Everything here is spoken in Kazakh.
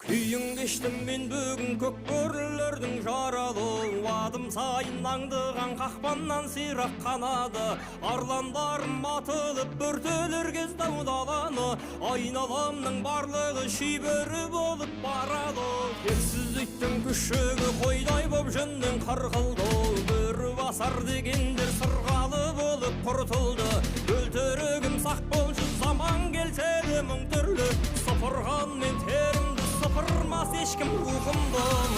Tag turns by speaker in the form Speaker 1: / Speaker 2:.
Speaker 1: Үйің кештім мен бүгін көк бөрілердің жаралы, адым сайын аңдыған қақпаннан сирақ қанады. Арландарым атылып бөртелер кез даудаланы, айналамның барлығы шибөрі болып барады. Ерсіз иттің күшігі қойдай боп жөннен қарқылды, бөрі басар дегендер сырғалы болып құртылды. Өлтірігім сақ болшы, заман келсе де мың түрлі, сыпырған мен терімді сыпырмас ешкім рухымды.